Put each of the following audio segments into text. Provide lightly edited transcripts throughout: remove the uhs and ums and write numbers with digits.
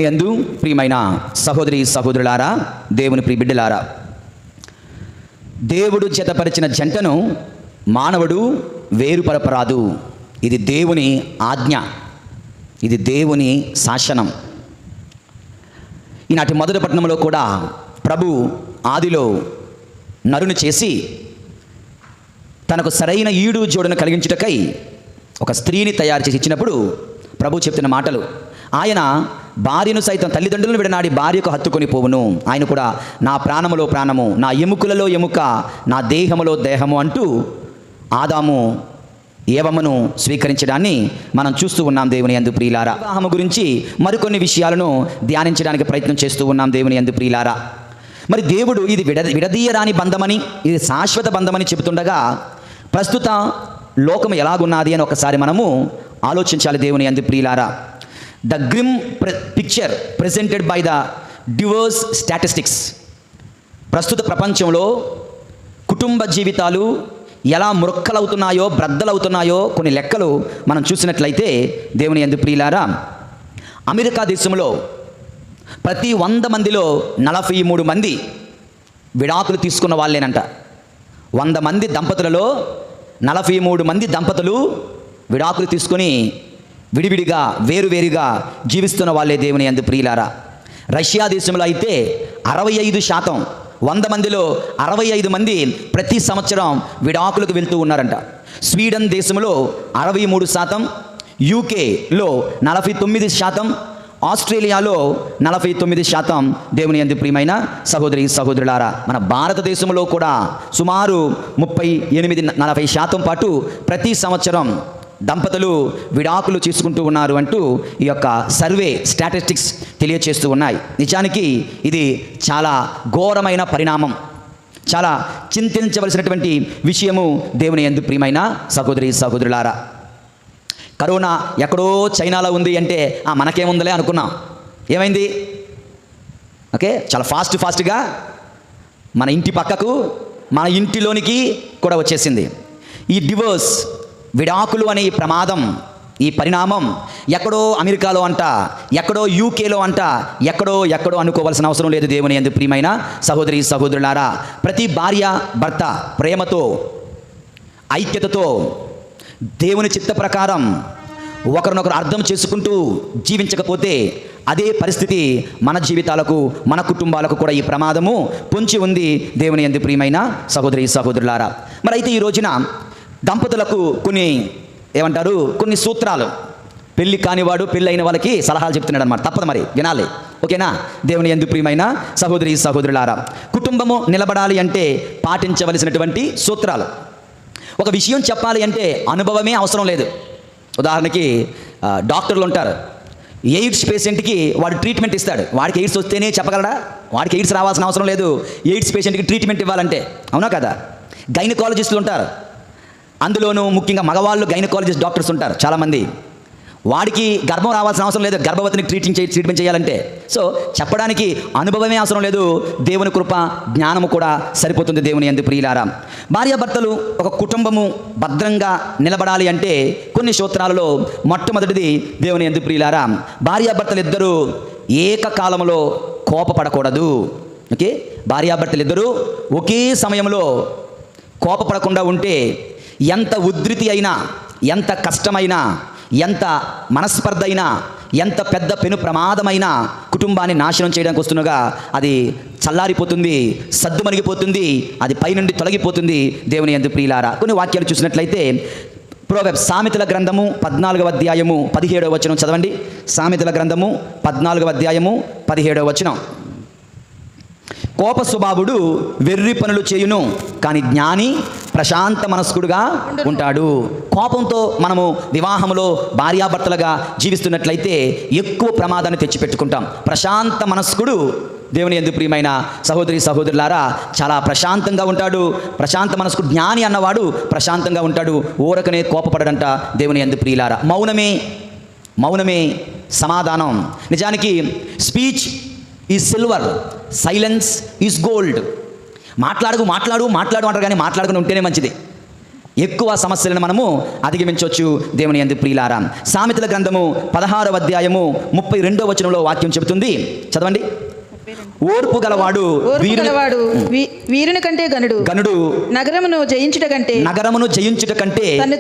యందు ప్రియమైన సహోదరి సహోదరులారా, దేవుని ప్రియ బిడ్డలారా, దేవుడు జతపరిచిన జంటను మానవుడు వేరుపరపరాదు. ఇది దేవుని ఆజ్ఞ, ఇది దేవుని శాసనం. ఈనాటి మొదటి పట్టణంలో కూడా ప్రభు ఆదిలో నరుని చేసి తనకు సరైన ఈడు జోడును కలిగించుటకై ఒక స్త్రీని తయారు చేసి ఇచ్చినప్పుడు ప్రభు చెప్తున్న మాటలు, ఆయన భార్యను సైతం తల్లిదండ్రులను విడనాడి భార్యకు హత్తుకొని పోవును, ఆయన కూడా నా ప్రాణములో ప్రాణము, నా ఎముకలలో ఎముక, నా దేహములో దేహము అంటూ ఆదాము ఏవమ్మను స్వీకరించడాన్ని మనం చూస్తూ ఉన్నాం. దేవుని యందు ప్రియులారా, వివాహము గురించి మరికొన్ని విషయాలను ధ్యానించడానికి ప్రయత్నం చేస్తూ ఉన్నాం. దేవుని యందు ప్రియులారా, మరి దేవుడు ఇది విడదీయరాని బంధమని, ఇది శాశ్వత బంధమని చెబుతుండగా ప్రస్తుత లోకం ఎలాగున్నది అని ఒకసారి మనము ఆలోచించాలి. దేవుని యందు ప్రియులారా, the grim picture presented by the divorce statistics, ప్రస్తుత ప్రపంచంలో కుటుంబ జీవితాలు ఎలా మురక్కలవుతున్నాయో, బ్రద్దలవుతున్నాయో కొన్ని లెక్కలు మనం చూసినట్లయితే దేవుని యందు ప్రియులారా, అమెరికా దేశంలో ప్రతి 100 మందిలో 43 మంది విడాకులు తీసుకున్న వాళ్ళేనంట. 100 మంది దంపతులలో 43 మంది దంపతులు విడాకులు తీసుకొని విడివిడిగా వేరువేరుగా జీవిస్తున్న వాళ్ళే దేవుని యందు ప్రియులారా. రష్యా దేశంలో అయితే 65%, 100 మందిలో 65 మంది ప్రతి సంవత్సరం విడాకులకు వెళ్తూ ఉన్నారంట. స్వీడన్ దేశంలో 63%, యూకేలో 49%, ఆస్ట్రేలియాలో 49%. దేవుని యందు ప్రియమైన సహోదరి సహోదరులారా, మన భారతదేశంలో కూడా సుమారు 38-40% పాటు ప్రతి సంవత్సరం దంపతులు విడాకులు తీసుకుంటూ ఉన్నారు అంటూ ఈ యొక్క సర్వే స్టాటిస్టిక్స్ తెలియచేస్తూ ఉన్నాయి. నిజానికి ఇది చాలా ఘోరమైన పరిణామం, చాలా చింతించవలసినటువంటి విషయము. దేవుని యందు ప్రియమైన సహోదరి సహోదరులారా, కరోనా ఎక్కడో చైనాలో ఉంది అంటే మనకేముందలే అనుకున్నాం. ఏమైంది? ఓకే, చాలా ఫాస్ట్గా మన ఇంటి పక్కకు, మన ఇంటిలోనికి కూడా వచ్చేసింది. ఈ డివోర్స్, విడాకులు అనే ఈ ప్రమాదం, ఈ పరిణామం ఎక్కడో అమెరికాలో అంట, ఎక్కడో యూకేలో అంట, ఎక్కడో అనుకోవాల్సిన అవసరం లేదు. దేవుని యందు ప్రియమైన సహోదరి సహోదరులారా, ప్రతి భార్య భర్త ప్రేమతో, ఐక్యతతో, దేవుని చిత్త ప్రకారం ఒకరినొకరు అర్థం చేసుకుంటూ జీవించకపోతే అదే పరిస్థితి మన జీవితాలకు, మన కుటుంబాలకు కూడా ఈ ప్రమాదము పొంచి ఉంది. దేవుని యందు ప్రియమైన సహోదరి సహోదరులారా, మరి అయితే ఈ రోజున దంపతులకు కొన్ని సూత్రాలు, పెళ్ళి కానివాడు పెళ్ళి అయిన వాళ్ళకి సలహాలు చెప్తున్నాడు అనమాట. తప్పదు, మరి వినాలి. ఓకేనా? దేవుని యందు ప్రియమైన సహోదరి సహోదరులారా, కుటుంబము నిలబడాలి అంటే పాటించవలసినటువంటి సూత్రాలు. ఒక విషయం చెప్పాలి అంటే అనుభవమే అవసరం లేదు. ఉదాహరణకి డాక్టర్లు ఉంటారు, ఎయిడ్స్ పేషెంట్కి వాడు ట్రీట్మెంట్ ఇస్తాడు. వాడికి ఎయిడ్స్ వస్తేనే చెప్పగలడా? వాడికి ఎయిడ్స్ రావాల్సిన అవసరం లేదు ఎయిడ్స్ పేషెంట్కి ట్రీట్మెంట్ ఇవ్వాలంటే, అవునా కదా? గైనకాలజిస్టులు ఉంటారు, అందులోనూ ముఖ్యంగా మగవాళ్ళు గైనకాలజిస్ట్ డాక్టర్స్ ఉంటారు చాలామంది. వాడికి గర్భం రావాల్సిన అవసరం లేదు గర్భవతిని ట్రీట్మెంట్ చేయాలంటే. సో చెప్పడానికి అనుభవమే అవసరం లేదు, దేవుని కృప జ్ఞానము కూడా సరిపోతుంది. దేవుని యందు ప్రియులారా, భార్యాభర్తలు ఒక కుటుంబము భద్రంగా నిలబడాలి అంటే కొన్ని సూత్రాలలో మొట్టమొదటిది, దేవుని యందు ప్రియులారా, భార్యాభర్తలు ఇద్దరూ ఏకకాలంలో కోపపడకూడదు. ఓకే, భార్యాభర్తలు ఇద్దరూ ఒకే సమయంలో కోపపడకుండా ఉంటే ఎంత ఉధృతి అయినా, ఎంత కష్టమైనా, ఎంత మనస్పర్ధ అయినా, ఎంత పెద్ద పెను ప్రమాదమైనా కుటుంబాన్ని నాశనం చేయడానికి వస్తున్నగా అది చల్లారిపోతుంది, సద్దుమణిగిపోతుంది, అది పైనుండి తొలగిపోతుంది. దేవుని యందు ప్రియులారా, కొన్ని వాక్యాలు చూసినట్లయితే ప్రోవెర్బ్స్, సామెతల గ్రంథము 14వ అధ్యాయము 17వ వచనం చదవండి. సామెతల గ్రంథము 14వ అధ్యాయము 17వ వచనం. కోప స్వభావుడు వెర్రి పనులు చేయును, కానీ జ్ఞాని ప్రశాంత మనస్కుడుగా ఉంటాడు. కోపంతో మనము వివాహంలో భార్యాభర్తలుగా జీవిస్తున్నట్లయితే ఎక్కువ ప్రమాదాన్ని తెచ్చిపెట్టుకుంటాం. ప్రశాంత మనస్కుడు, దేవుని యందు ప్రియమైన సహోదరి సహోదరులారా, చాలా ప్రశాంతంగా ఉంటాడు. ప్రశాంత మనస్కుడు, జ్ఞాని అన్నవాడు ప్రశాంతంగా ఉంటాడు, ఊరకనే కోపపడడంట. దేవుని యందు ప్రియులారా, మౌనమే సమాధానం. నిజానికి speech is silver, silence is gold. మాట్లాడు అంటారు, కానీ మాట్లాడుకుని ఉంటేనే మంచిది. ఎక్కువ సమస్యలను మనము అధిగమించవచ్చు దేవుని యందు ప్రియులారా. సామెతల గ్రంథము 16వ అధ్యాయము 32వ వచనంలో వాక్యం చెబుతుంది, చదవండి. ఓర్పు గలవాడు వీరుని కంటే గనుడు నగరమును జయించుట కంటే తన్ను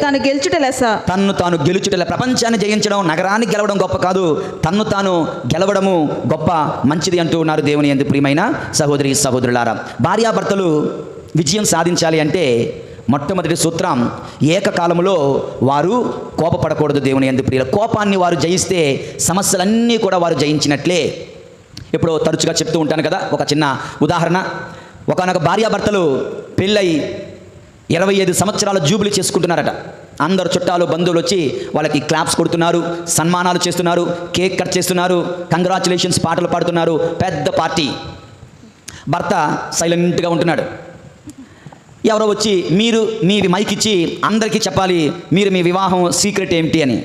తాను గెలుచుట. ప్రపంచాన్ని జయించడం, నగరాన్ని గెలవడం గొప్ప కాదు, తన్ను తాను గెలవడము గొప్ప, మంచిది అంటూ ఉన్నారు దేవుని యందు ప్రియమైన సహోదరి సహోదరులారా. భార్యాభర్తలు విజయం సాధించాలి అంటే మొట్టమొదటి సూత్రం, ఏకకాలంలో వారు కోపపడకూడదు. దేవుని యందు ప్రియుల, కోపాన్ని వారు జయిస్తే సమస్యలన్నీ కూడా వారు జయించినట్లే. ఎప్పుడో తరచుగా చెప్తూ ఉంటాను కదా, ఒక చిన్న ఉదాహరణ. ఒకనొక భార్యాభర్తలు పెళ్ళై 25 సంవత్సరాల జూబిలీ చేసుకుంటున్నారట. అందరు చుట్టాలు బంధువులు వచ్చి వాళ్ళకి క్లాప్స్ కొడుతున్నారు, సన్మానాలు చేస్తున్నారు, కేక్ కట్ చేస్తున్నారు, కంగ్రాచులేషన్స్ పాటలు పాడుతున్నారు, పెద్ద పార్టీ. భర్త సైలెంట్గా ఉంటున్నాడు. ఎవరో వచ్చి మీరు మీ మైక్ ఇచ్చి అందరికీ చెప్పాలి మీరు మీ వివాహం సీక్రెట్ ఏమిటి అని.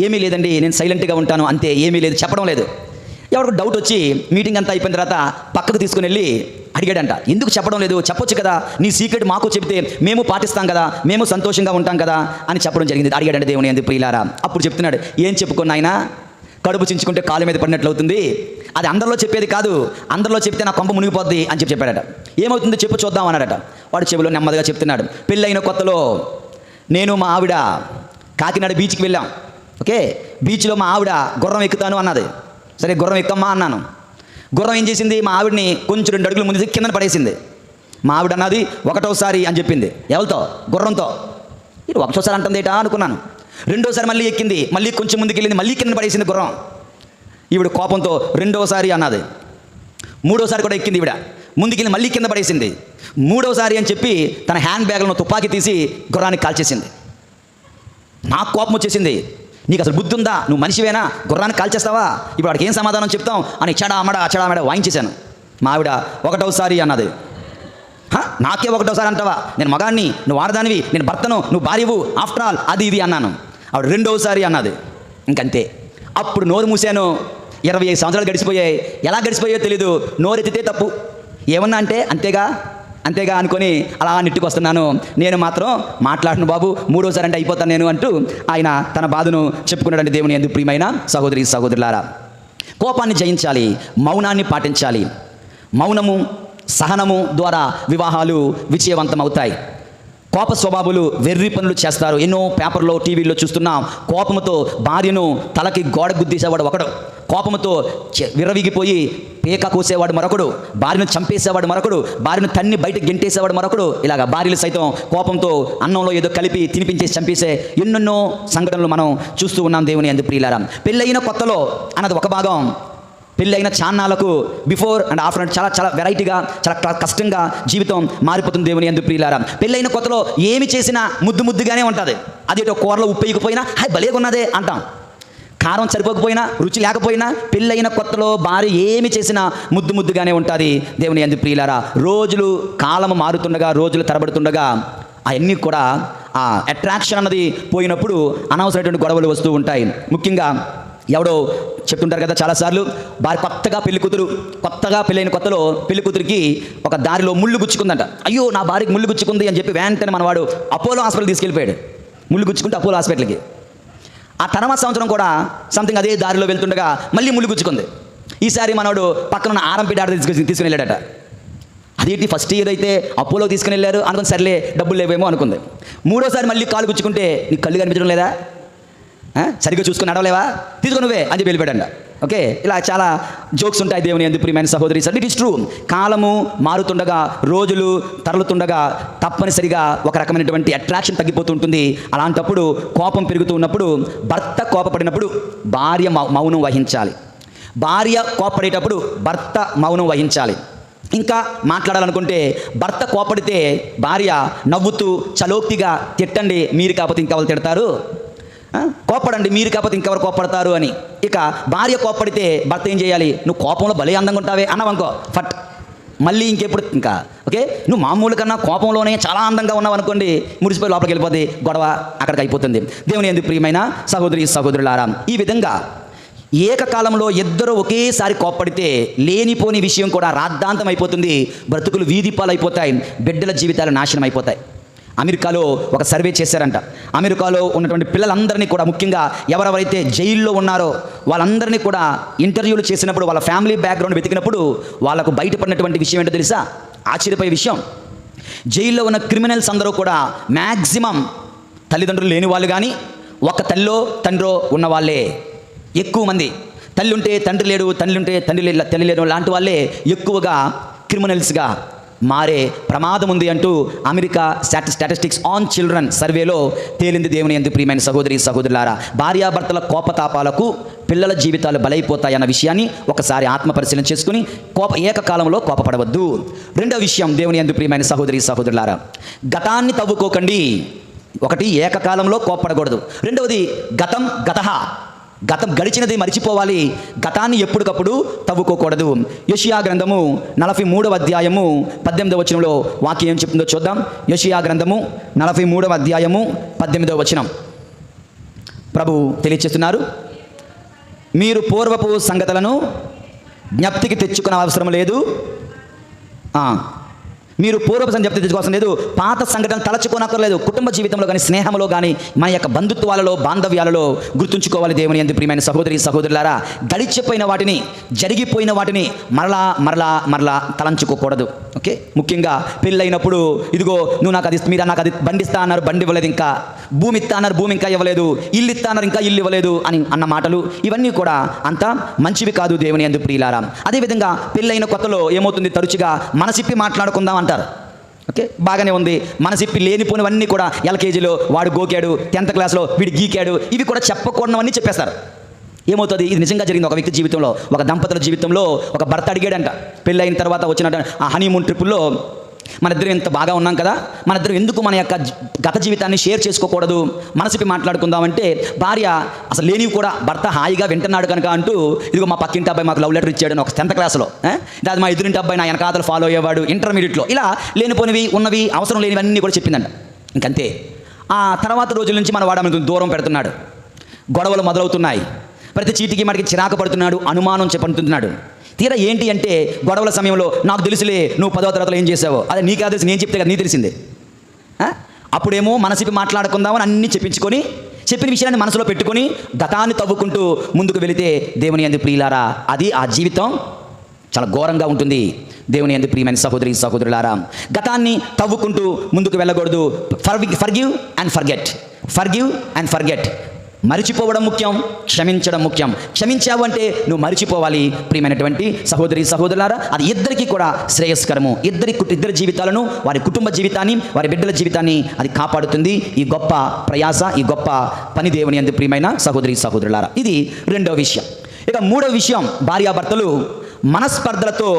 ఏమీ లేదండి, నేను సైలెంట్గా ఉంటాను అంతే, ఏమీ లేదు, చెప్పడం లేదు. ఎవరికి డౌట్ వచ్చి మీటింగ్ అంతా అయిపోయిన తర్వాత పక్కకు తీసుకుని వెళ్ళి అడిగాడంట, ఎందుకు చెప్పడం లేదు, చెప్పొచ్చు కదా, నీ సీక్రెట్ మాకు చెబితే మేము పాటిస్తాం కదా, మేము సంతోషంగా ఉంటాం కదా అని చెప్పడం జరిగింది. అడిగాడంట దేవుని యందు ప్రియులారా. అప్పుడు చెప్తున్నాడు, ఏం చెప్పుకున్నా ఆయన, కడుపు చించుకుంటే కాలు మీద పడినట్లు అవుతుంది, అది అందరిలో చెప్పేది కాదు, అందరిలో చెప్తే నా కొంప మునిగిపోద్ది అని చెప్పాడట. ఏమవుతుంది చెప్పు చూద్దాం అన్నాడట. వాడు చెవిలో నెమ్మదిగా చెప్తున్నాడు, పెళ్ళైన కొత్తలో నేను మా ఆవిడ కాకినాడ బీచ్కి వెళ్ళాం. ఓకే, బీచ్లో మా ఆవిడ గుర్రం ఎక్కుతాను అన్నది. సరే గుర్రం ఎక్కమ్మా అన్నాను. గుర్రం ఏం చేసింది, మా ఆవిడని కొంచెం 2 అడుగులు ముందు కిందన పడేసింది. మా ఆవిడ అన్నది ఒకటోసారి అని చెప్పింది. ఎవరితో? గుర్రంతో. ఇది ఒకటోసారి అంటుందేటా అనుకున్నాను. రెండోసారి మళ్ళీ ఎక్కింది, మళ్ళీ కొంచెం ముందుకు వెళ్ళింది, మళ్ళీ కింద పడేసింది గుర్రం. ఈవిడ కోపంతో రెండోసారి అన్నది. మూడోసారి కూడా ఎక్కింది ఈవిడ, ముందుకెళ్ళి మళ్ళీ కింద పడేసింది. మూడోసారి అని చెప్పి తన హ్యాండ్ బ్యాగ్లో తుపాకీ తీసి గుర్రాన్ని కాల్చేసింది. నాకు కోపం వచ్చేసింది, నీకు అసలు బుద్ధి ఉందా, నువ్వు మనిషివేనా, గుర్రాన్ని కాల్చేస్తావా, ఇప్పుడు వాడికి ఏం సమాధానం చెప్తాం అని చడామడ వాయించేశాను. మా ఆవిడ ఒకటోసారి అన్నది. నాకే ఒకటోసారి అంటావా, నేను మగాన్ని, నువ్వు ఆడదానివి, నేను భర్తను, నువ్వు భార్యవు, ఆఫ్టర్ ఆల్ అది ఇది అన్నాను. ఆవిడ రెండోసారి అన్నది. ఇంకంతే. అప్పుడు నోరు మూసాను. 25 సంవత్సరాలు గడిచిపోయాయి. ఎలా గడిచిపోయాయో తెలీదు, నోరెత్తితే తప్పు, ఏమన్నా అంటే అంతేగా అనుకొని అలా నెట్టుకొస్తున్నాను. నేను మాత్రం మాట్లాడను బాబు, మూడోసారి అంటే అయిపోతాను నేను అంటూ ఆయన తన బాధను చెప్పుకున్నాడంటే దేవుని యందు ప్రియమైన సహోదరి సహోదరులారా. కోపాన్ని జయించాలి, మౌనాన్ని పాటించాలి. మౌనము, సహనము ద్వారా వివాహాలు విజయవంతమవుతాయి. కోప స్వభావులు వెర్రి పనులు చేస్తారు. ఎన్నో పేపర్లో టీవీల్లో చూస్తున్నాం. కోపంతో భార్యను తలకి గోడ గుద్దేసేవాడు ఒకడు, కోపంతో విర్రవిగిపోయి పేక కోసేవాడు మరొకడు, భార్యను చంపేసేవాడు మరొకడు, భార్యను తన్ని బయట గెంటేసేవాడు మరొకడు. ఇలాగా భార్యలు సైతం కోపంతో అన్నంలో ఏదో కలిపి తినిపించేసి చంపేసే ఎన్నెన్నో సంఘటనలు మనం చూస్తూ ఉన్నాం దేవుని యందు ప్రియులారా. పెళ్ళైన కొత్తలో అన్నది ఒక భాగం. పెళ్ళైన చాన్నాలకు బిఫోర్ అండ్ ఆఫ్టర్ చాలా వెరైటీగా, చాలా కష్టంగా జీవితం మారిపోతుంది దేవుని యందు ప్రియులారా. పెళ్ళైన కొత్తలో ఏమి చేసినా ముద్దుగానే ఉంటుంది. అదేటో కూరలో ఉప్పు వేయకపోయినా హాయ్ భలేగా ఉన్నదే అంటాం. కారం సరిపోకపోయినా, రుచి లేకపోయినా పెళ్ళైన కొత్తలో భార్య ఏమి చేసినా ముద్దుగానే ఉంటుంది దేవుని యందు ప్రియులారా. రోజులు కాలము మారుతుండగా, రోజులు తరబడుతుండగా అవన్నీ కూడా ఆ అట్రాక్షన్ అన్నది పోయినప్పుడు అనవసరమైనటువంటి గొడవలు వస్తూ ఉంటాయి. ముఖ్యంగా ఎవడో చెప్తుంటారు కదా చాలాసార్లు, కొత్తగా పెళ్ళైన కొత్తలో పెళ్లి కూతురికి ఒక దారిలో ముళ్ళు గుచ్చుకుందంట. అయ్యో నా భార్యకి ముళ్ళు గుచ్చుకుంది అని చెప్పి వెంటనే మనవాడు అపోలో హాస్పిటల్కి తీసుకెళ్ళిపోయాడు. ముళ్ళు గుచ్చుకుంటే అపోలో హాస్పిటల్కి. ఆ తర్వాత సంవత్సరం కూడా సంథింగ్ అదే దారిలో వెళ్తుండగా మళ్ళీ ముళ్ళు గుచ్చుకుంది. ఈసారి మనవాడు పక్కన ఆరంపేట తీసుకుని వెళ్ళాడట. అదేంటి ఫస్ట్ ఇయర్ అయితే అపోలో తీసుకుని వెళ్ళారు అనుకుని, సర్లే డబ్బులు లేవేమో అనుకుంది. మూడోసారి మళ్ళీ కాలు గుచ్చుకుంటే నీకు కళ్ళు కనిపించడం లేదా, సరిగ్గా చూసుకుని నడవలేవా, తీసుకుని నువ్వే అని చెప్పి వెళ్ళిపోయాడంట. ఓకే, ఇలా చాలా జోక్స్ ఉంటాయి దేవుని యందు ప్రియమైన సహోదరి. It is true. కాలము మారుతుండగా, రోజులు తరలుతుండగా తప్పనిసరిగా ఒక రకమైనటువంటి అట్రాక్షన్ తగ్గిపోతుంటుంది. అలాంటప్పుడు కోపం పెరుగుతూ ఉన్నప్పుడు, భర్త కోపపడినప్పుడు భార్య మౌనం వహించాలి. భార్య కోపపడేటప్పుడు భర్త మౌనం వహించాలి. ఇంకా మాట్లాడాలనుకుంటే భర్త కోపడితే భార్య నవ్వుతూ చలోక్తిగా తిట్టండి, మీరు కాకపోతే ఇంకెవరు తిడతారు, కోపడండి, మీరు కాకపోతే ఇంకెవరు కోపడతారు అని. ఇక భార్య కోపడితే భర్త ఏం చేయాలి, నువ్వు కోపంలో భలే అందంగా ఉంటావే అన్నవనుకో, ఫట్ మళ్ళీ ఇంకెప్పుడు ఇంకా ఓకే, నువ్వు మామూలు కన్నా కోపంలోనే చాలా అందంగా ఉన్నావు అనుకోండి, మురిసిపోయి లోపలికి వెళ్ళిపోతే గొడవ అక్కడికి అయిపోతుంది. దేవుని యందు ప్రియమైన సహోదరి సహోదరులారా, ఈ విధంగా ఏకకాలంలో ఇద్దరు ఒకేసారి కోప్పడితే లేనిపోని విషయం కూడా రాద్ధాంతం అయిపోతుంది. బ్రతుకులు వీధిపాలు అయిపోతాయి, బిడ్డల జీవితాలు నాశనం అయిపోతాయి. అమెరికాలో ఒక సర్వే చేశారంట. అమెరికాలో ఉన్నటువంటి పిల్లలందరినీ కూడా, ముఖ్యంగా ఎవరెవరైతే జైల్లో ఉన్నారో వాళ్ళందరినీ కూడా ఇంటర్వ్యూలు చేసినప్పుడు, వాళ్ళ ఫ్యామిలీ బ్యాక్గ్రౌండ్ వెతికినప్పుడు వాళ్ళకు బయటపడినటువంటి విషయం ఏంటో తెలుసా? ఆశ్చర్యపోయే విషయం. జైల్లో ఉన్న క్రిమినల్స్ అందరూ కూడా మ్యాక్సిమం తల్లిదండ్రులు లేని వాళ్ళు కానీ, ఒక తల్లో తండ్రో ఉన్న వాళ్ళే ఎక్కువ మంది. తల్లి ఉంటే తండ్రి లేడు, తల్లి ఉంటే తల్లి లేడు లాంటి వాళ్ళే ఎక్కువగా క్రిమినల్స్గా మారే ప్రమాదం ఉంది అంటూ అమెరికా స్టాటిస్టిక్స్ ఆన్ చిల్డ్రన్ సర్వేలో తేలింది. దేవుని యందు ప్రియమైన సహోదరి సహోదరులారా, భార్యాభర్తల కోపతాపాలకు పిల్లల జీవితాలు బలైపోతాయన్న విషయాన్ని ఒకసారి ఆత్మపరిశీలన చేసుకుని ఏకకాలంలో కోపపడవద్దు. రెండవ విషయం, దేవుని యందు ప్రియమైన సహోదరి సహోదరులారా, గతాన్ని తవ్వుకోకండి. ఒకటి, ఏకకాలంలో కోపపడకూడదు. రెండవది, గతం గడిచినది మరిచిపోవాలి. గతాన్ని ఎప్పటికప్పుడు తవ్వుకోకూడదు. యెషయా గ్రంథము 43వ అధ్యాయము 18వ వచనంలో వాక్యం ఏం చెప్తుందో చూద్దాం. యెషయా గ్రంథము 43వ అధ్యాయము 18వ వచనం ప్రభు తెలియచేస్తున్నారు, మీరు పూర్వపు సంగతులను జ్ఞప్తికి తెచ్చుకునే అవసరం లేదు. మీరు పూర్వపు సంగతి తెచ్చుకోవాల్సిన లేదు, పాత సంఘటనలు తలచుకోనక్కర్లేదు. కుటుంబ జీవితంలో కానీ, స్నేహంలో కానీ, మన యొక్క బంధుత్వాలలో, బాంధవ్యాలలో గుర్తుంచుకోవాలి. దేవుని యందు ప్రియమైన సహోదరి సహోదరులారా, గడిచిపోయిన వాటిని, జరిగిపోయిన వాటిని మరలా తలంచుకోకూడదు. ఓకే, ముఖ్యంగా పెళ్ళైనప్పుడు ఇదిగో నువ్వు నాకు అది, మీరు నాకు అది బండి ఇస్తా అన్నారు, బండి ఇవ్వలేదు, ఇంకా భూమి ఇస్తా అన్నారు, భూమి ఇంకా ఇవ్వలేదు, ఇల్లు ఇస్తా అన్నారు, ఇంకా ఇల్లు ఇవ్వలేదు అని అన్న మాటలు ఇవన్నీ కూడా అంత మంచివి కాదు దేవుని యందు ప్రియులారా. అదేవిధంగా పెళ్ళైన కొత్తలో ఏమవుతుంది, తరచుగా మనసిప్పి మాట్లాడుకుందాం అంటారు. ఓకే, బాగానే ఉంది. మనసిప్పి లేనిపోయినవన్నీ కూడా ఎల్కేజీలో వాడు గోకాడు, 10th క్లాస్లో వీడు గీకాడు, ఇవి కూడా చెప్పకూడనవన్నీ చెప్పేస్తారు. ఏమవుతుంది, ఇది నిజంగా జరిగింది ఒక వ్యక్తి జీవితంలో, ఒక దంపతుల జీవితంలో. ఒక భర్త అడిగాడంట, పెళ్ళైన తర్వాత వచ్చిన ఆ హనీమూన్ ట్రిప్పుల్లో, మన ఇద్దరం ఎంత బాగా ఉన్నాం కదా, మన ఇద్దరం ఎందుకు మన యొక్క గత జీవితాన్ని షేర్ చేసుకోకూడదు, మనసిపి మాట్లాడుకుందామంటే భార్య అసలు లేనివి కూడా భర్త హాయిగా వింటున్నాడు కనుక అంటూ, ఇదిగో మా పక్కింటి అబ్బాయి మాకు లవ్ లెటర్ ఇచ్చాడు, ఒక 10th క్లాస్లో, అది మా ఎదురింటి అబ్బాయి నా వెనకాతలు ఫాలో అయ్యేవాడు ఇంటర్మీడియట్లో, ఇలా లేనిపోనివి ఉన్నవి అవసరం లేనివన్నీ కూడా చెప్పిందంట. ఇంకంతే. ఆ తర్వాత రోజుల నుంచి మన వాడు దూరం పెడుతున్నాడు, గొడవలు మొదలవుతున్నాయి, ప్రతి చీటికి మనకి చిరాకు పడుతున్నాడు, అనుమానం చెప్పంటున్నాడు. తీరా ఏంటి అంటే, గొడవల సమయంలో నాకు తెలుసులే నువ్వు 10వ తరగతిలో ఏం చేసావో, అదే నీకు తెలుసు, నేను చెప్తే కదా నీ తెలిసిందే. అప్పుడేమో మనసిపి మాట్లాడుకుందామని అన్నీ చెప్పించుకొని, చెప్పిన విషయాన్ని మనసులో పెట్టుకొని గతాన్ని తవ్వుకుంటూ ముందుకు వెళితే దేవుని యందు ప్రియులారా, అది ఆ జీవితం చాలా ఘోరంగా ఉంటుంది. దేవుని యందు ప్రియమైన సహోదరి సహోదరులారా, గతాన్ని తవ్వుకుంటూ ముందుకు వెళ్ళకూడదు. Forgive and forget. మరిచిపోవడం ముఖ్యం, క్షమించడం ముఖ్యం. క్షమించావు అంటే నువ్వు మరిచిపోవాలి. ప్రియమైనటువంటి సహోదరి సహోదరులారా, అది ఇద్దరికీ కూడా శ్రేయస్కరము. ఇద్దరి జీవితాలను, వారి కుటుంబ జీవితాన్ని, వారి బిడ్డల జీవితాన్ని అది కాపాడుతుంది. ఈ గొప్ప ప్రయాస, ఈ గొప్ప పని దేవుని యందు ప్రియమైన సహోదరి సహోదరులారా. ఇది రెండవ విషయం. ఇక మూడవ విషయం, భార్యాభర్తలు మనస్పర్ధలతో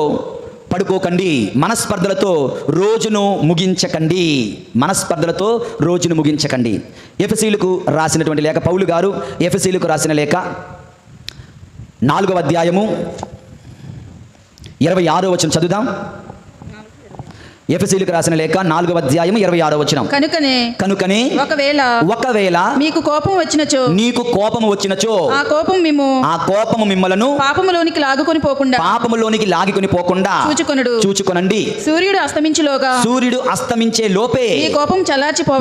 పడుకోకండి, మనస్పర్ధలతో రోజును ముగించకండి. ఎఫెసీయులకు రాసినటువంటి లేఖ, పౌలు గారు ఎఫెసీయులకు రాసిన లేఖ 4వ అధ్యాయము 26వ వచనం చదువుదాం. ఎఫెసీయులకు రాసిన లేఖ 4వ అధ్యాయం 26వ వచనం. కనుకనే ఒకవేళ నీకు కోపం వచ్చినచో ఆ కోపము మిమ్మలను పాపములోనికి లాగుకొని పోకుండా చూచుకొనండి. సూర్యుడు అస్తమించే లోపే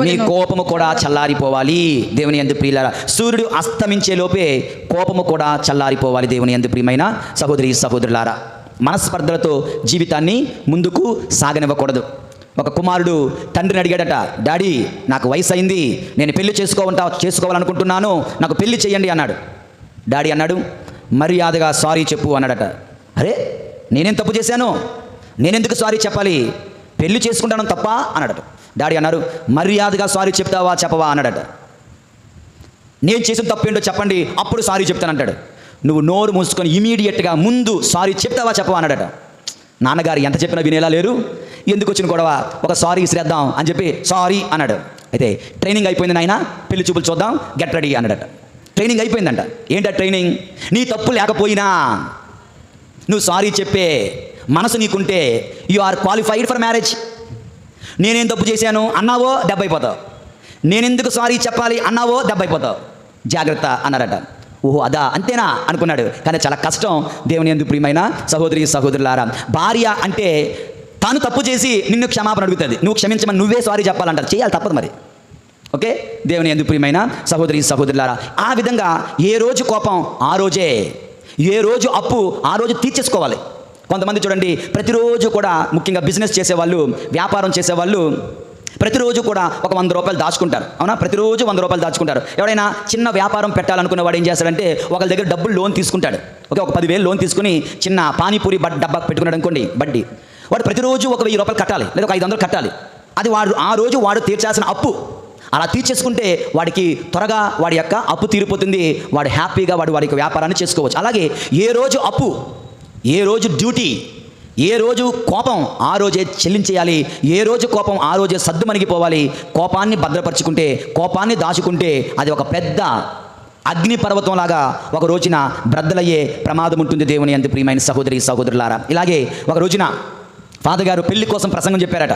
మీ కోపము కూడా చల్లారిపోవాలి. దేవుని యందు ప్రియులారా, సూర్యుడు అస్తమించే లోపే కోపము కూడా చల్లారిపోవాలి. దేవుని యందు ప్రియమైన సహోదరి సహోదరులారా, మనస్పర్ధలతో జీవితాన్ని ముందుకు సాగనివ్వకూడదు. ఒక కుమారుడు తండ్రిని అడిగాడట, డాడీ నాకు వయసు అయింది, నేను పెళ్లి చేసుకోవాలనుకుంటున్నాను, నాకు పెళ్లి చేయండి అన్నాడు. డాడీ అన్నాడు, మర్యాదగా సారీ చెప్పు అన్నాడట. అరే నేనేం తప్పు చేశాను, నేనెందుకు సారీ చెప్పాలి, పెళ్లి చేసుకుంటాను తప్ప అన్నాడట. డాడీ అన్నారు, మర్యాదగా సారీ చెప్తావా చెప్పవా అన్నాడట. నేను చేసిన తప్పు ఏంటో చెప్పండి, అప్పుడు సారీ చెప్తానంటాడు. నువ్వు నోరు మూసుకొని ఇమీడియట్గా ముందు సారీ చెప్తావా చెప్పవా అన్నాడట. నాన్నగారు ఎంత చెప్పినా వినేలా లేరు. ఎందుకు వచ్చిన గొడవ, ఒక సారీ ఇసిరేద్దాం అని చెప్పి సారీ అన్నాడు. అయితే ట్రైనింగ్ అయిపోయింది నాయన, పెళ్లి చూపులు చూద్దాం, గెట్ రెడీ అన్నాడట. ట్రైనింగ్ అయిపోయిందంట. ఏంటా ట్రైనింగ్? నీ తప్పు లేకపోయినా నువ్వు సారీ చెప్పే మనసు నీకుంటే you are qualified for marriage. నేనేం తప్పు చేశాను అన్నావో దెబ్బైపోతావు, నేనెందుకు సారీ చెప్పాలి అన్నావో దెబ్బైపోతావు, జాగ్రత్త అన్నారట. ఓహో అదా, అంతేనా అనుకున్నాడు. కానీ చాలా కష్టం. దేవుని యందు ప్రియమైన సహోదరి సహోదరులారా, భార్య అంటే తాను తప్పు చేసి నిన్ను క్షమాపణ అడుగుతుంది, నువ్వు క్షమించమని నువ్వే సారీ చెప్పాలంటారు. చేయాలి, తప్పదు మరి. ఓకే, దేవుని యందు ప్రియమైన సహోదరి సహోదరులారా, ఆ విధంగా ఏ రోజు కోపం ఆ రోజే, ఏ రోజు అప్పు ఆ రోజు తీర్చేసుకోవాలి. కొంతమంది చూడండి, ప్రతిరోజు కూడా ముఖ్యంగా బిజినెస్ చేసేవాళ్ళు, వ్యాపారం చేసేవాళ్ళు ప్రతిరోజు కూడా ఒక 100 రూపాయలు దాచుకుంటారు. అవునా, ప్రతిరోజు 100 రూపాయలు దాచుకుంటారు. ఎవరైనా చిన్న వ్యాపారం పెట్టాలనుకున్న వాడు ఏం చేస్తాడంటే ఒకళ్ళ దగ్గర డబ్బులు లోన్ తీసుకుంటాడు. ఓకే, ఒక 10,000 లోన్ తీసుకుని చిన్న పానీపూరి డబ్బా పెట్టుకున్నాడు అనుకోండి, బడ్డీ. వాడు ప్రతిరోజు ఒక 1000 రూపాయలు కట్టాలి, లేదా ఒక 500 కట్టాలి. అది వాడు ఆ రోజు వాడు తీర్చాల్సిన అప్పు. అలా తీర్చేసుకుంటే వాడికి త్వరగా వాడి యొక్క అప్పు తీరిపోతుంది. వాడు హ్యాపీగా వాడి వ్యాపారాన్ని చేసుకోవచ్చు. అలాగే ఏ రోజు అప్పు, ఏ రోజు డ్యూటీ, ఏ రోజు కోపం ఆ రోజే చెల్లించేయాలి. ఏ రోజు కోపం ఆ రోజే సద్దు మణిగిపోవాలి. కోపాన్ని భద్రపరుచుకుంటే, కోపాన్ని దాచుకుంటే అది ఒక పెద్ద అగ్ని పర్వతంలాగా ఒక రోజున బ్రద్దలయ్యే ప్రమాదం ఉంటుంది. దేవుని యందు ప్రియమైన సహోదరి సహోదరులారా, ఇలాగే ఒక రోజున ఫాదర్ గారు పెళ్లి కోసం ప్రసంగం చెప్పారట.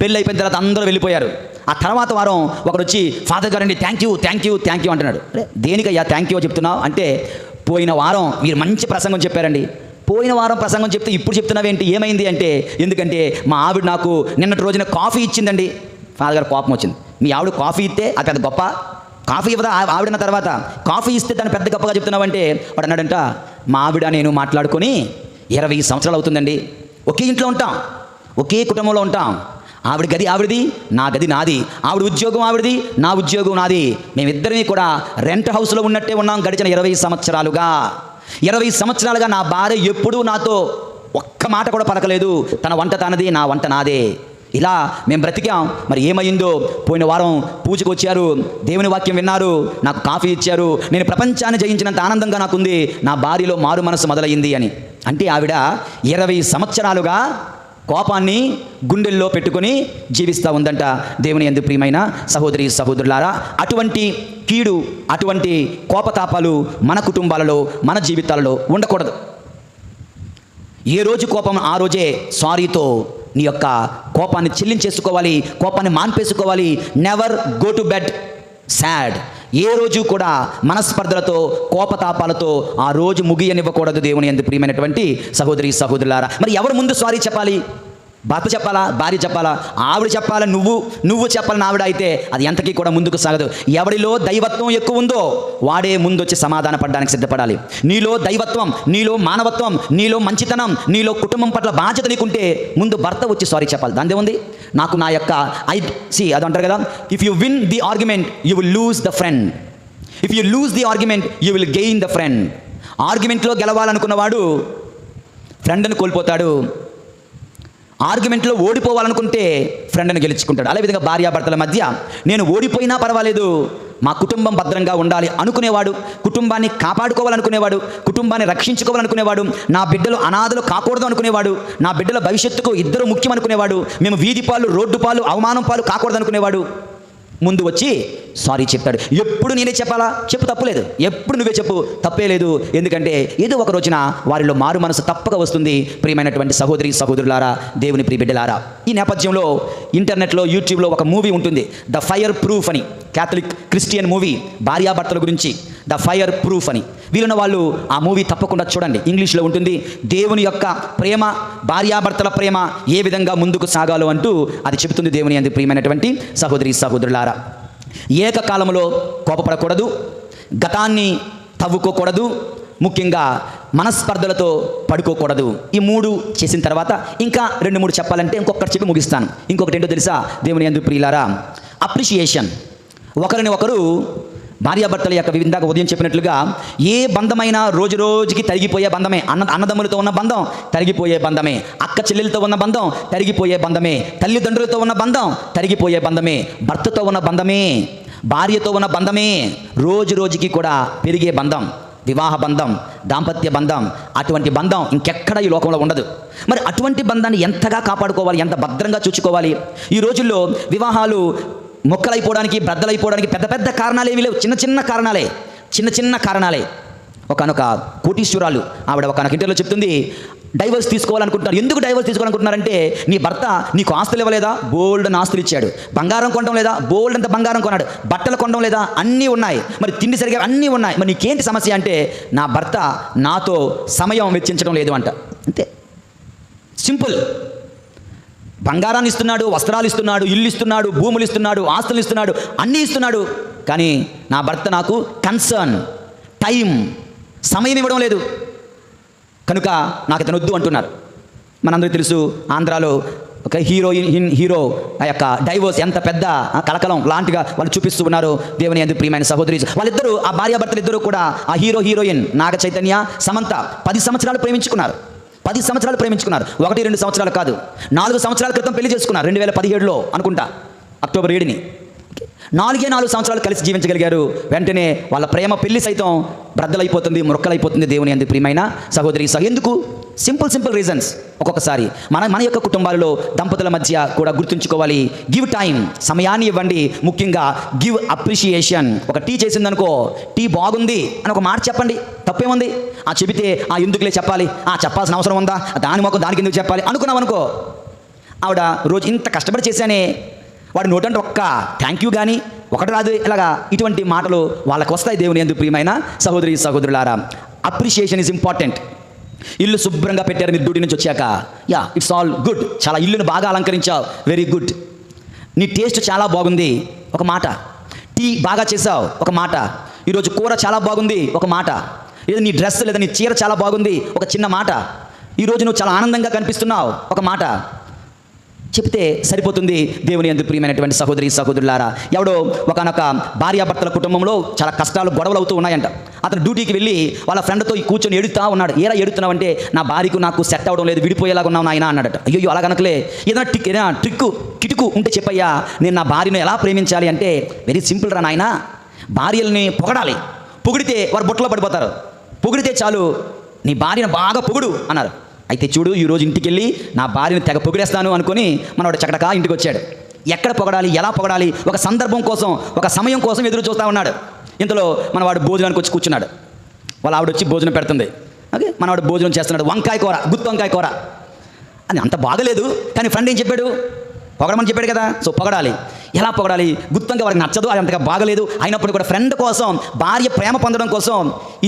పెళ్ళి అయిపోయిన తర్వాత అందరూ వెళ్ళిపోయారు. ఆ తర్వాత వారం ఒకరు వచ్చి, ఫాదర్ గారు అండి thank you thank you thank you అంటున్నాడు. దేనికయ్యా థ్యాంక్ యూ చెప్తున్నావు అంటే, పోయిన వారం మీరు మంచి ప్రసంగం చెప్పారండి. పోయిన వారం ప్రసంగం చెప్తే ఇప్పుడు చెప్తున్నావేంటి, ఏమైంది అంటే, ఎందుకంటే మా ఆవిడ నాకు నిన్నటి రోజున కాఫీ ఇచ్చిందండి. ఫాదర్ గారు కోపం వచ్చింది. మీ ఆవిడ కాఫీ ఇస్తే అది పెద్ద గొప్ప, కాఫీ ఇవ్వదా ఆవిడన్న తర్వాత కాఫీ ఇస్తే దాన్ని పెద్ద గొప్పగా చెప్తున్నావంటే, వాడు అన్నాడంట, మా ఆవిడ నేను మాట్లాడుకొని 20 సంవత్సరాలు అవుతుందండి. ఒకే ఇంట్లో ఉంటాం, ఒకే కుటుంబంలో ఉంటాం. ఆవిడ గది ఆవిడది, నా గది నాది. ఆవిడ ఉద్యోగం ఆవిడది, నా ఉద్యోగం నాది. మేమిద్దరినీ కూడా రెంట్ హౌస్లో ఉన్నట్టే ఉన్నాం గడిచిన 20 సంవత్సరాలుగా. 20 సంవత్సరాలుగా నా భార్య ఎప్పుడూ నాతో ఒక్క మాట కూడా పలకలేదు. తన వంట తనది, నా వంట నాదే. ఇలా మేము బ్రతికాం. మరి ఏమైందో, పోయిన వారం పూజకు వచ్చారు, దేవుని వాక్యం విన్నారు, నాకు కాఫీ ఇచ్చారు, నేను ప్రపంచాన్ని జయించినంత ఆనందంగా నాకుంది, నా భార్యలో మారు మనసు మొదలైంది అని. అంటే ఆవిడ 20 సంవత్సరాలుగా కోపాన్ని గుండెల్లో పెట్టుకొని జీవిస్తూ ఉందంట. దేవుని యందు ప్రియమైన సహోదరి సహోదరులారా, అటువంటి కీడు, అటువంటి కోపతాపాలు మన కుటుంబాలలో, మన జీవితాలలో ఉండకూడదు. ఏ రోజు కోపం ఆ రోజే సారీతో నీ యొక్క కోపాన్ని చెల్లించేసుకోవాలి, కోపాన్ని మాన్పేసుకోవాలి. Never go to bed sad. ఏ రోజు కూడా మనస్పర్ధలతో, కోపతాపాలతో ఆ రోజు ముగియనివ్వకూడదు. దేవుని యందు ప్రియమైనటువంటి సహోదరి సహోదరులారా, మరి ఎవరు ముందు సారీ చెప్పాలి? భర్త చెప్పాలా, భార్య చెప్పాలా? ఆవిడ చెప్పాలా, నువ్వు చెప్పాలని ఆవిడ అయితే అది ఎంతకీ కూడా ముందుకు సాగదు. ఎవరిలో దైవత్వం ఎక్కువ ఉందో వాడే ముందు వచ్చి సమాధాన పడడానికి సిద్ధపడాలి. నీలో దైవత్వం, నీలో మానవత్వం, నీలో మంచితనం, నీలో కుటుంబం పట్ల బాధ్యత నీకుంటే ముందు భర్త వచ్చి సారీ చెప్పాలి. దాని ఏముంది? నాకు నా యొక్క అది అంటారు కదా, if you win the argument you will lose the friend, if you lose the argument you will gain the friend. ఆర్గ్యుమెంట్లో గెలవాలనుకున్నవాడు ఫ్రెండ్ని కోల్పోతాడు. ఆర్గ్యుమెంట్లో ఓడిపోవాలనుకుంటే ఫ్రెండ్ని గెలుచుకుంటాడు. అదేవిధంగా భార్యాభర్తల మధ్య నేను ఓడిపోయినా పర్వాలేదు, మా కుటుంబం భద్రంగా ఉండాలి అనుకునేవాడు, కుటుంబాన్ని కాపాడుకోవాలనుకునేవాడు, కుటుంబాన్ని రక్షించుకోవాలనుకునేవాడు, నా బిడ్డలు అనాథలు కాకూడదు అనుకునేవాడు, నా బిడ్డల భవిష్యత్తుకు ఇద్దరు ముఖ్యం అనుకునేవాడు, మేము వీధి పాలు, రోడ్డు పాలు, అవమానం పాలు కాకూడదు అనుకునేవాడు ముందు వచ్చి సారీ చెప్తాడు. ఎప్పుడు నేనే చెప్పాలా? చెప్పు, తప్పులేదు. ఎప్పుడు నువ్వే చెప్పు, తప్పే లేదు. ఎందుకంటే ఏదో ఒక రోజున వారిలో మారు మనసు తప్పక వస్తుంది. ప్రియమైనటువంటి సహోదరి సహోదరులారా, దేవుని ప్రియ బిడ్డలారా, ఈ నేపథ్యంలో ఇంటర్నెట్లో, యూట్యూబ్లో ఒక మూవీ ఉంటుంది, ద ఫైర్ ప్రూఫ్ అని. క్యాథలిక్ క్రిస్టియన్ మూవీ, భార్యాభర్తల గురించి, ద ఫైర్ ప్రూఫ్ అని. వీలున్న వాళ్ళు ఆ మూవీ తప్పకుండా చూడండి. ఇంగ్లీష్లో ఉంటుంది. దేవుని యొక్క ప్రేమ, భార్యాభర్తల ప్రేమ ఏ విధంగా ముందుకు సాగాలో అంటూ అది చెబుతుంది. దేవుని యందు ప్రియమైనటువంటి సహోదరి సహోదరులారా, ఏకకాలంలో కోపపడకూడదు, గతాన్ని తవ్వుకోకూడదు, ముఖ్యంగా మనస్పర్ధలతో పడుకోకూడదు. ఈ 3 చేసిన తర్వాత ఇంకా 2-3 చెప్పాలంటే ఇంకొకటి చెప్పి ముగిస్తాను. ఇంకొకటి ఏంటో తెలుసా దేవుని యందు ప్రియులారా? అప్రిషియేషన్. ఒకరిని ఒకరు, భార్యాభర్తల యొక్క ఇందాక ఉదయం చెప్పినట్లుగా ఏ బంధమైనా రోజు రోజుకి తరిగిపోయే బంధమే. అన్నదమ్ములతో ఉన్న బంధం తరిగిపోయే బంధమే, అక్క చెల్లెలతో ఉన్న బంధం తరిగిపోయే బంధమే, తల్లిదండ్రులతో ఉన్న బంధం తరిగిపోయే బంధమే, భర్తతో ఉన్న బంధమే, భార్యతో ఉన్న బంధమే రోజు రోజుకి కూడా పెరిగే బంధం, వివాహ బంధం, దాంపత్య బంధం. అటువంటి బంధం ఇంకెక్కడ ఈ లోకంలో ఉండదు. మరి అటువంటి బంధాన్ని ఎంతగా కాపాడుకోవాలి, ఎంత భద్రంగా చూసుకోవాలి? ఈ రోజుల్లో వివాహాలు మొక్కలైపోవడానికి, బ్రద్దలైపోవడానికి పెద్ద పెద్ద కారణాలు ఏమీ లేవు. చిన్న చిన్న కారణాలే. ఒకనొక కోటీశ్వరాలు ఆవిడ ఒకనొక ఇంటర్వ్యూలో చెప్తుంది, డైవర్స్ తీసుకోవాలనుకుంటున్నారు. ఎందుకు డైవర్స్ తీసుకోవాలనుకుంటున్నారంటే, నీ భర్త నీకు ఆస్తులు ఇవ్వలేదా? బోల్డ్ ఆస్తులు ఇచ్చాడు. బంగారం కొనడం లేదా? బోల్డ్ అంత బంగారం కొన్నాడు. బట్టలు కొనడం లేదా? అన్నీ ఉన్నాయి. మరి తిండి సరిగా అన్నీ ఉన్నాయి. మరి నీకేంటి సమస్య అంటే, నా భర్త నాతో సమయం వెచ్చించడం లేదు అంట. అంతే, సింపుల్. బంగారాన్ని ఇస్తున్నాడు, వస్త్రాలు ఇస్తున్నాడు, ఇల్లు ఇస్తున్నాడు, భూములు ఇస్తున్నాడు, ఆస్తులు ఇస్తున్నాడు, అన్నీ ఇస్తున్నాడు. కానీ నా భర్త నాకు కన్సర్న్, టైం, సమయం ఇవ్వడం లేదు, కనుక నాకు ఇతను వద్దు అంటున్నారు. మనందరికీ తెలుసు, ఆంధ్రాలో ఒక హీరో ఆ యొక్క డైవోర్స్ ఎంత పెద్ద కలకలం లాంటిగా వాళ్ళు చూపిస్తూ ఉన్నారు. దేవుని యందు ప్రియమైన సహోదరి, వాళ్ళిద్దరూ ఆ భార్యాభర్తలు ఇద్దరు కూడా ఆ హీరోయిన్ నాగ చైతన్య, సమంత 10 సంవత్సరాలు ప్రేమించుకున్నారు. 10 సంవత్సరాలు ప్రేమించుకున్నారు. 1-2 సంవత్సరాలు కాదు, 4 సంవత్సరాల క్రితం పెళ్లి చేసుకున్నారు. 2017లో అనుకుంటా, అక్టోబర్ 7ని. 4 సంవత్సరాలు కలిసి జీవించగలిగారు. వెంటనే వాళ్ళ ప్రేమ పెళ్లి సైతం బ్రద్దలైపోతుంది, మురక్కలైపోతుంది. దేవుని యందు ప్రియమైన సహోదరి, ఎందుకు? Simple reasons. ఒక్కొక్కసారి మన యొక్క కుటుంబాలలో దంపతుల మధ్య కూడా గుర్తుంచుకోవాలి. గివ్ టైం, సమయాన్ని ఇవ్వండి. ముఖ్యంగా గివ్ అప్రిషియేషన్. ఒక టీ చేసిందనుకో, టీ బాగుంది అని ఒక మాట చెప్పండి, తప్పేముంది? చెబితే ఎందుకులే చెప్పాలి, చెప్పాల్సిన అవసరం ఉందా, దానికి ఎందుకు చెప్పాలి అనుకున్నాం. ఆవిడ రోజు ఇంత కష్టపడి చేశానే, వాడు నోటంటే ఒక్క థ్యాంక్ యూ కానీ ఒకటి రాదు. ఇలాగా ఇటువంటి మాటలు వాళ్ళకు వస్తాయి. దేవుని యందు ప్రియమైన సహోదరులారా, అప్రిషియేషన్ ఈజ్ ఇంపార్టెంట్. ఇల్లు శుభ్రంగా పెట్టారు మీరు డ్యూటీ నుంచి వచ్చాక, ఇట్స్ ఆల్ గుడ్, చాలా ఇల్లును బాగా అలంకరించావు, వెరీ గుడ్. నీ టేస్ట్ చాలా బాగుంది, ఒక మాట. టీ బాగా చేసావు, ఒక మాట. ఈరోజు కూర చాలా బాగుంది, ఒక మాట. లేదా నీ డ్రెస్ లేదా నీ చీర చాలా బాగుంది, ఒక చిన్న మాట. ఈరోజు నువ్వు చాలా ఆనందంగా కనిపిస్తున్నావు, ఒక మాట చెప్తే సరిపోతుంది. దేవుని యందు ప్రియమైనటువంటి సహోదరులారా, ఎవడో ఒకనొక భార్యాభర్తల కుటుంబంలో చాలా కష్టాలు, గొడవలు అవుతూ ఉన్నాయంట. అతను డ్యూటీకి వెళ్ళి వాళ్ళ ఫ్రెండ్తో కూర్చొని ఎడుతూ ఉన్నాడు. ఏరా ఎడుతున్నావు అంటే, నా భార్యకు నాకు సెట్ అవ్వడం లేదు, విడిపోయేలాగా ఉన్నావు నాయన అన్నాడట. అయ్యో అలాగనకలే, ఏదైనా కిటుకు ఉంటే చెప్పయ్యా, నేను నా భార్యను ఎలా ప్రేమించాలి అంటే, వెరీ సింపుల్ రా నాయన, భార్యల్ని పొగడాలి. పొగిడితే వారు బొట్టలో పడిపోతారు. పొగిడితే చాలు, నీ భార్యను బాగా పొగుడు అన్నారు. అయితే చూడు, ఈరోజు ఇంటికి వెళ్ళి నా భార్యను తెగ పొగిడేస్తాను అనుకుని మనవాడు చకటకా ఇంటికి వచ్చాడు. ఎక్కడ పొగడాలి, ఎలా పొగడాలి, ఒక సందర్భం కోసం, ఒక సమయం కోసం ఎదురు చూస్తూ ఉన్నాడు. ఇంతలో మనవాడు భోజనానికి వచ్చి కూర్చున్నాడు. వాళ్ళ ఆవిడ వచ్చి భోజనం పెడుతుంది. మనవాడు భోజనం చేస్తున్నాడు. వంకాయ కూర, గుత్తి వంకాయ కూర అని అంత బాగలేదు. కానీ ఫ్రెండ్ ఏం చెప్పాడు, పొగడమని చెప్పాడు కదా. సో పొగడాలి. ఎలా పొగడాలి? గుత్తంకాయ వారికి నచ్చదు, అది అంతగా బాగలేదు. అయినప్పుడు కూడా ఫ్రెండ్ కోసం, భార్య ప్రేమ పొందడం కోసం,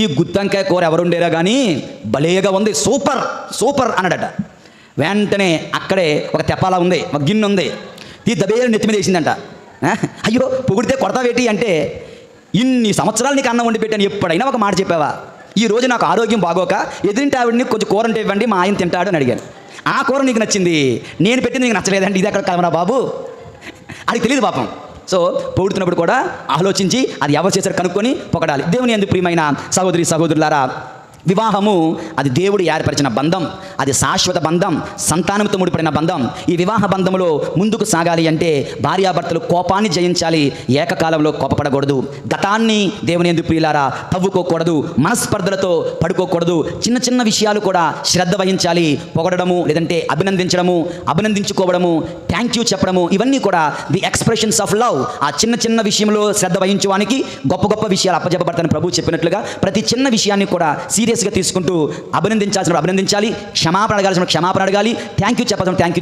ఈ గుత్తంకాయ కూర ఎవరుండేరా కానీ భలేగా ఉంది, సూపర్ అన్నాడట. వెంటనే అక్కడే ఒక తెప్పాలా ఉంది, ఒక గిన్నె ఉంది, ఈ దబేరు నెత్తి మీద వేసిందంట. అయ్యో పొగిడితే కొడతావేటి అంటే, ఇన్ని సంవత్సరాలు నీకు అన్నం వండి పెట్టాను, ఎప్పుడైనా ఒక మాట చెప్పావా? ఈ రోజు నాకు ఆరోగ్యం బాగోక ఎదురింటి ఆవిడని కొంచెం కూర ఉంటే ఇవ్వండి, మా ఆయన తింటాడు అని అడిగాను. ఆ కూర నీకు నచ్చింది, నేను పెట్టింది నీకు నచ్చలేదండి, ఇది ఎక్కడ కలవరా బాబు? అది తెలియదు పాపం. సో పొగుడుతున్నప్పుడు కూడా ఆలోచించి అది ఎవరు చేశారు కనుక్కొని పొగడాలి. దేవుని యందు ప్రియమైన సహోదరులారా, వివాహము అది దేవుడు ఏర్పరిచిన బంధం, అది శాశ్వత బంధం, సంతానంతో ముడిపడిన బంధం. ఈ వివాహ బంధంలో ముందుకు సాగాలి అంటే భార్యాభర్తలు కోపాన్ని జయించాలి, ఏకకాలంలో కోపపడకూడదు. గతాన్ని దేవుని యందు ప్రియులారా తవ్వుకోకూడదు, మనస్పర్ధలతో పడుకోకూడదు. చిన్న విషయాలు కూడా శ్రద్ధ వహించాలి. పొగడము, లేదంటే అభినందించుకోవడము, థ్యాంక్ యూ చెప్పడము, ఇవన్నీ కూడా ది ఎక్స్ప్రెషన్స్ ఆఫ్ లవ్. ఆ చిన్న విషయంలో శ్రద్ధ వహించడానికి గొప్ప విషయాలు అప్పజెప్పబడతానని ప్రభు చెప్పినట్లుగా ప్రతి చిన్న విషయాన్ని కూడా సీరియస్గా తీసుకుంటూ అభినందించాల్సిన అభినందించాలి, క్షమాపణ అడగాల్సిన క్షమాపణ అడగాలి, థ్యాంక్ యూ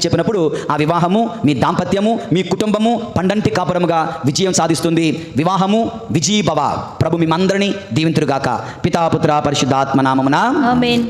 చెప్పినప్పుడు ఆ వివాహము, మీ దాంపత్యము, మీ కుటుంబము పండంటి కాపురముగా విజయం సాధిస్తుంది. వివాహము విజయీభవ. ప్రభు మిమ్మందరినీ దీవింతురుగాక. పితా పుత్ర పరిశుద్ధాత్మ నామమున ఆమేన్.